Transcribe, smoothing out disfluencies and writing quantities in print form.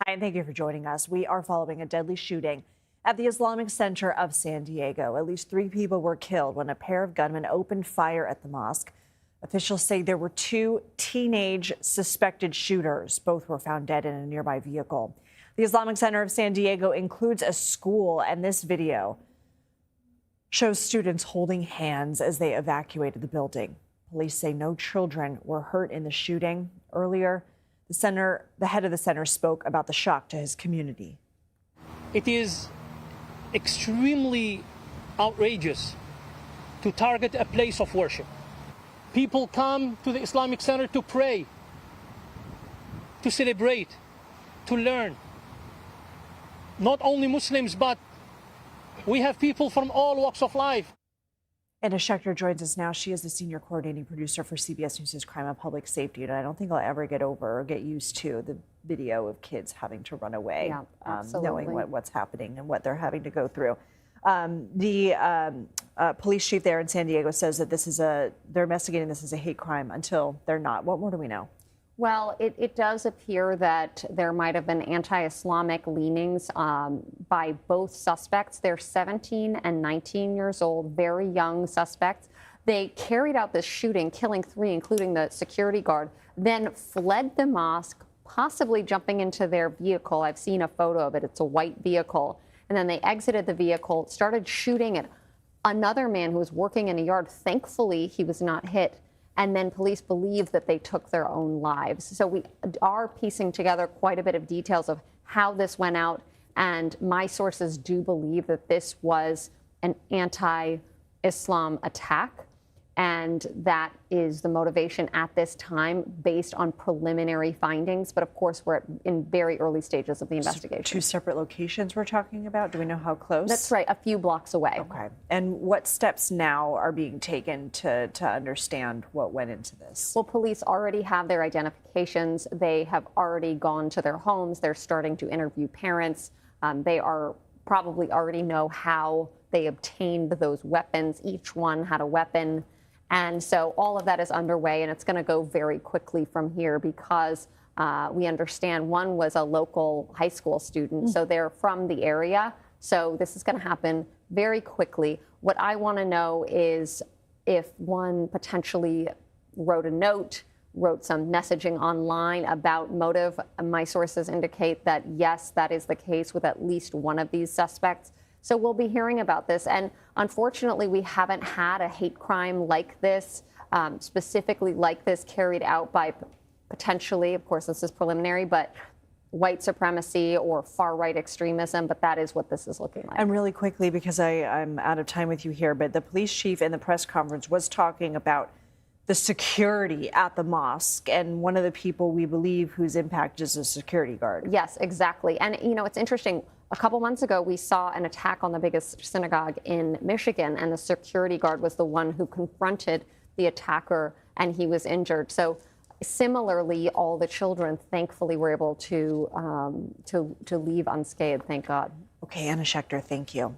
Hi, and thank you for joining us. We are following a deadly shooting at the Islamic Center of San Diego. At least 3 people were killed when a pair of gunmen opened fire at the mosque. Officials say there were 2 teenage suspected shooters. Both were found dead in a nearby vehicle. The Islamic Center of San Diego includes a school, and this video shows students holding hands as they evacuated the building. Police say no children were hurt in the shooting. Earlier, the head of the center spoke about the shock to his community. It is extremely outrageous to target a place of worship. People come to the Islamic Center to pray, to celebrate, to learn. Not only Muslims, but we have people from all walks of life. Anna Schecter joins us now. She is the senior coordinating producer for CBS News Crime and Public Safety. And I don't think I'll ever get over or get used to the video of kids having to run away, knowing what's happening and what they're having to go through. The police chief there in San Diego says that they're investigating this as a hate crime until they're not. What more do we know? Well, it does appear that there might have been anti-Islamic leanings by both suspects. They're 17 and 19 years old, very young suspects. They carried out this shooting, killing 3, including the security guard, then fled the mosque, possibly jumping into their vehicle. I've seen a photo of it. It's a white vehicle. And then they exited the vehicle, started shooting at another man who was working in a yard. Thankfully, he was not hit. And then police believe that they took their own lives. So we are piecing together quite a bit of details of how this went out. And my sources do believe that this was an anti-Islam attack. And that is the motivation at this time based on preliminary findings. But of course, we're in very early stages of the investigation. So 2 separate locations we're talking about. Do we know how close? That's right, a few blocks away. Okay. And what steps now are being taken to understand what went into this? Well, police already have their identifications. They have already gone to their homes. They're starting to interview parents. They are probably already know how they obtained those weapons. Each one had a weapon. And so all of that is underway, and it's going to go very quickly from here because we understand one was a local high school student, so they're from the area. So this is going to happen very quickly. What I want to know is if one potentially wrote a note, wrote some messaging online about motive. My sources indicate that, yes, that is the case with at least one of these suspects. So we'll be hearing about this. And unfortunately, we haven't had a hate crime like this, specifically like this, carried out by potentially, of course, this is preliminary, but white supremacy or far-right extremism. But that is what this is looking like. And really quickly, because I'm out of time with you here, but the police chief in the press conference was talking about the security at the mosque, and one of the people we believe whose impact is a security guard. Yes, exactly. And, you know, it's interesting. A couple months ago, we saw an attack on the biggest synagogue in Michigan, and the security guard was the one who confronted the attacker, and he was injured. So similarly, all the children, thankfully, were able to leave unscathed, thank God. Okay, Anna Schecter, thank you.